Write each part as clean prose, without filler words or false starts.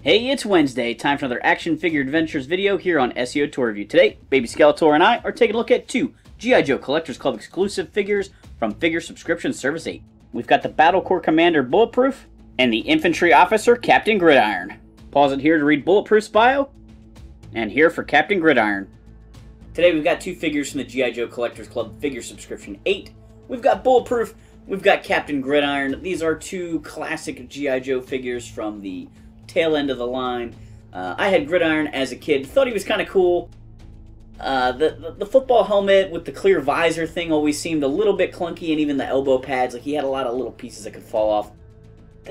Hey, it's Wednesday, time for another Action Figure Adventures video here on SEO Tour Review. Today, Baby Skeletor and I are taking a look at two G.I. Joe Collectors Club exclusive figures from Figure Subscription Service 8. We've got the Battle Corps Commander Bulletproof and the Infantry Officer Captain Gridiron. Pause it here to read Bulletproof's bio, and here for Captain Gridiron. Today we've got two figures from the G.I. Joe Collectors Club Figure Subscription 8. We've got Bulletproof, we've got Captain Gridiron. These are two classic G.I. Joe figures from the tail end of the line. I had Gridiron as a kid, thought he was kind of cool. The football helmet with the clear visor thing always seemed a little bit clunky, and even the elbow pads, like he had a lot of little pieces that could fall off.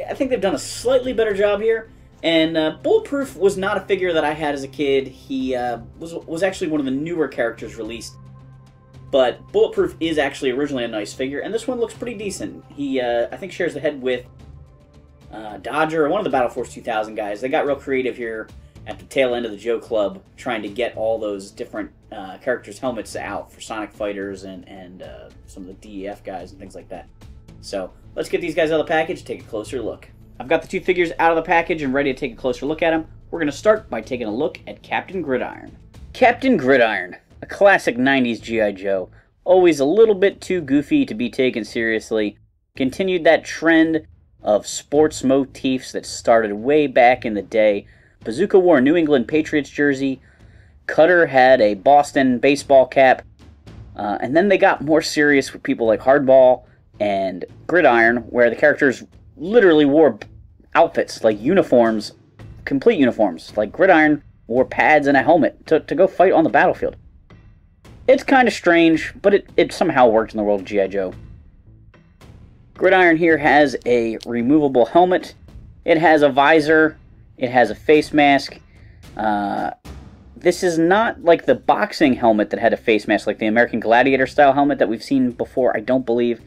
I think they've done a slightly better job here. And Bulletproof was not a figure that I had as a kid. He was actually one of the newer characters released. But Bulletproof is actually originally a nice figure, and this one looks pretty decent. He, I think, shares the head with Dodger, or one of the Battle Force 2000 guys. They got real creative here at the tail end of the Joe Club, trying to get all those different characters' helmets out for Sonic Fighters and some of the DEF guys and things like that. So let's get these guys out of the package, take a closer look. I've got the two figures out of the package and ready to take a closer look at them. We're going to start by taking a look at Captain Gridiron. Captain Gridiron, a classic 90s G.I. Joe, always a little bit too goofy to be taken seriously, continued that trend of sports motifs that started way back in the day. Bazooka wore a New England Patriots jersey, Cutter had a Boston baseball cap, and then they got more serious with people like Hardball and Gridiron, where the characters literally wore outfits, like uniforms, complete uniforms. Like Gridiron wore pads and a helmet to go fight on the battlefield. It's kind of strange, but it somehow worked in the world of G.I. Joe. Gridiron here has a removable helmet. It has a visor. It has a face mask. This is not like the boxing helmet that had a face mask, like the American Gladiator style helmet that we've seen before, I don't believe.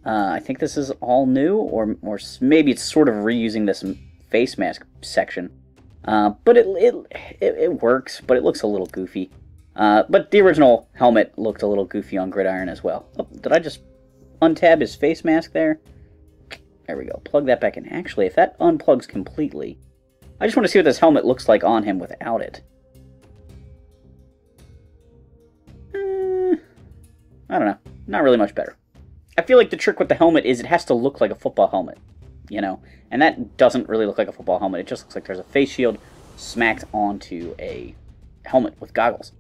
I think this is all new, or maybe it's sort of reusing this face mask section. But it works, but it looks a little goofy. But the original helmet looked a little goofy on Gridiron as well. Oh, did I just untab his face mask there? There we go. Plug that back in. Actually, if that unplugs completely, I just want to see what this helmet looks like on him without it. I don't know. Not really much better. I feel like the trick with the helmet is it has to look like a football helmet, you know? And that doesn't really look like a football helmet. It just looks like there's a face shield smacked onto a helmet with goggles.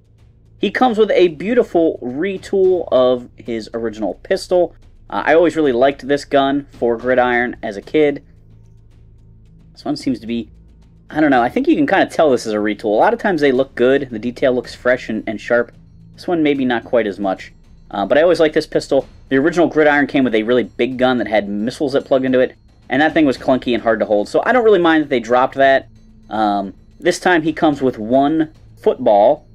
He comes with a beautiful retool of his original pistol. I always really liked this gun for Gridiron as a kid. This one seems to be, I don't know, I think you can kind of tell this is a retool. A lot of times they look good, the detail looks fresh and sharp. This one maybe not quite as much. But I always liked this pistol. The original Gridiron came with a really big gun that had missiles that plugged into it, and that thing was clunky and hard to hold, so I don't really mind that they dropped that. This time he comes with one football.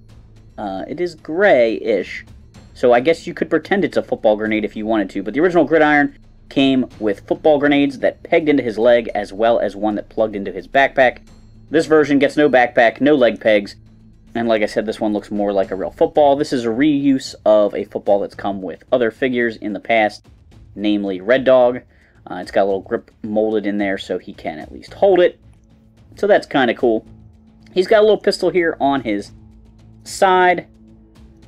It is gray-ish, so I guess you could pretend it's a football grenade if you wanted to, but the original Gridiron came with football grenades that pegged into his leg, as well as one that plugged into his backpack. This version gets no backpack, no leg pegs, and like I said, this one looks more like a real football. This is a reuse of a football that's come with other figures in the past, namely Red Dog. It's got a little grip molded in there so he can at least hold it, so that's kind of cool. He's got a little pistol here on his side.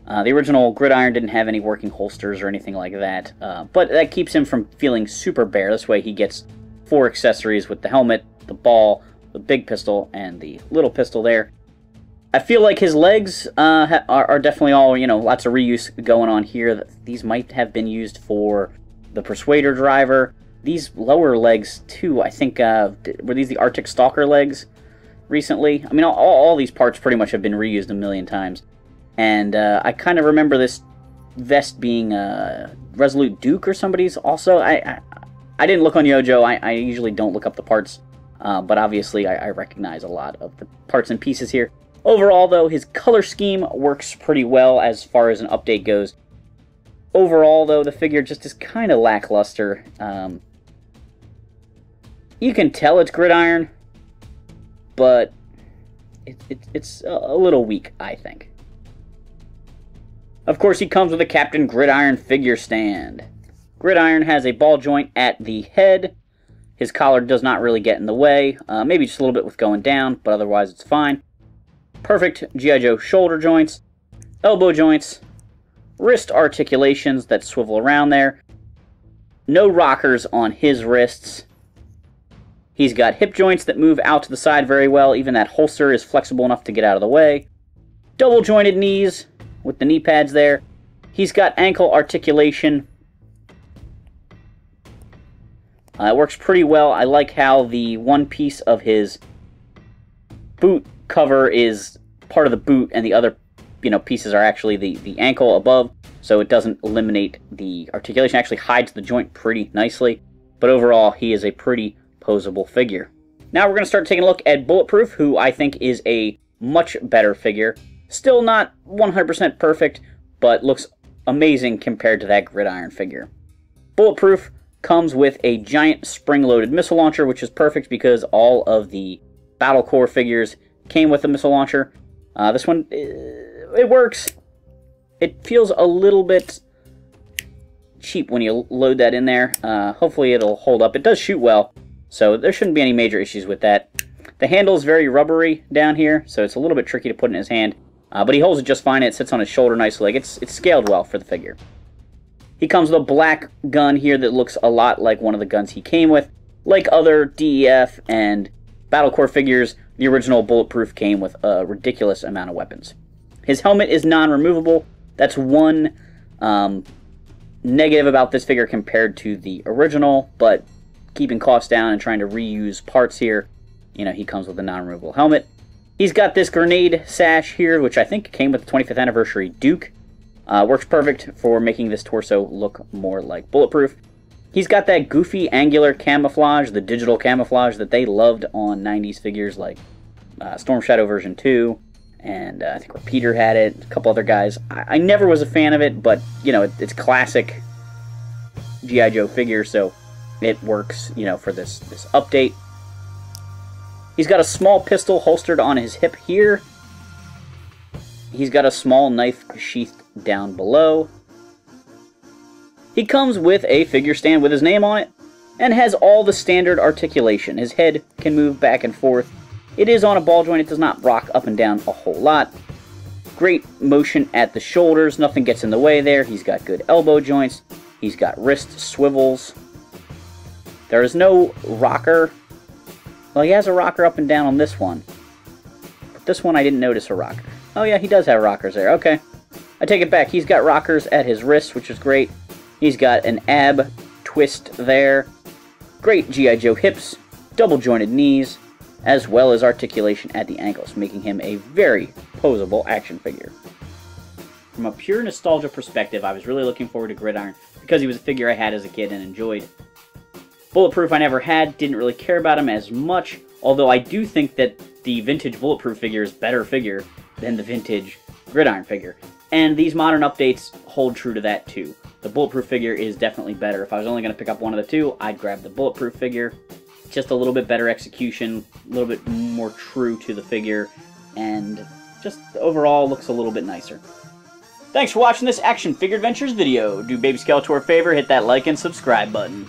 The original Gridiron didn't have any working holsters or anything like that, but that keeps him from feeling super bare. This way he gets 4 accessories with the helmet, the ball, the big pistol, and the little pistol there. I feel like his legs are definitely all, you know, lots of reuse going on here. These might have been used for the Persuader driver. These lower legs, too, I think, were these the Arctic Stalker legs recently? I mean, all these parts pretty much have been reused a million times. And I kind of remember this vest being Resolute Duke or somebody's also. I didn't look on Yojo. I usually don't look up the parts, but obviously I recognize a lot of the parts and pieces here. Overall, though, his color scheme works pretty well as far as an update goes. Overall, though, the figure just is kind of lackluster. You can tell it's Gridiron, but it's a little weak, I think. Of course, he comes with a Captain Gridiron figure stand. Gridiron has a ball joint at the head, His collar does not really get in the way. Maybe just a little bit with going down, but otherwise it's fine. Perfect G.I. Joe shoulder joints, elbow joints, wrist articulations that swivel around there. No rockers on his wrists. He's got hip joints that move out to the side very well. Even that holster is flexible enough to get out of the way. Double jointed knees with the knee pads there. He's got ankle articulation. It works pretty well. I like how the one piece of his boot cover is part of the boot, and the other pieces are actually the ankle above, so it doesn't eliminate the articulation. It actually hides the joint pretty nicely, but overall, he is a pretty posable figure. Now we're going to start taking a look at Bulletproof, who I think is a much better figure. Still not 100% perfect, but looks amazing compared to that Gridiron figure. Bulletproof comes with a giant spring-loaded missile launcher, which is perfect because all of the Battle Core figures came with a missile launcher. This one, it works. It feels a little bit cheap when you load that in there. Hopefully it'll hold up. It does shoot well, so there shouldn't be any major issues with that. The handle is very rubbery down here, so it's a little bit tricky to put in his hand. But he holds it just fine. It sits on his shoulder nicely. It's scaled well for the figure. He comes with a black gun here that looks a lot like one of the guns he came with. Like other DEF and Battle Core figures, the original Bulletproof came with a ridiculous amount of weapons. His helmet is non-removable. That's one negative about this figure compared to the original, but keeping costs down and trying to reuse parts here, he comes with a non-removable helmet. He's got this grenade sash here, which I think came with the 25th anniversary Duke. Works perfect for making this torso look more like Bulletproof. He's got that goofy angular camouflage, the digital camouflage that they loved on 90s figures like Storm Shadow version 2, and I think Repeater had it, a couple other guys. I never was a fan of it, but, it's classic G.I. Joe figure, so it works, for this update. He's got a small pistol holstered on his hip here. He's got a small knife sheathed down below. He comes with a figure stand with his name on it, and has all the standard articulation. His head can move back and forth. It is on a ball joint. It does not rock up and down a whole lot. Great motion at the shoulders. Nothing gets in the way there. He's got good elbow joints. He's got wrist swivels. There is no rocker. Well, he has a rocker up and down on this one. But this one I didn't notice a rocker. Oh yeah, he does have rockers there. Okay. I take it back. He's got rockers at his wrists, which is great. He's got an ab twist there. Great G.I. Joe hips, double jointed knees, as well as articulation at the ankles, making him a very posable action figure. From a pure nostalgia perspective, I was really looking forward to Gridiron because he was a figure I had as a kid and enjoyed. Bulletproof I never had, didn't really care about him as much, although I do think that the vintage Bulletproof figure is a better figure than the vintage Gridiron figure. And these modern updates hold true to that too. The Bulletproof figure is definitely better. If I was only going to pick up one of the two, I'd grab the Bulletproof figure. Just a little bit better execution, a little bit more true to the figure, and just overall looks a little bit nicer. Thanks for watching this Action Figure Adventures video. Do Baby Skeletor a favor, hit that like and subscribe button.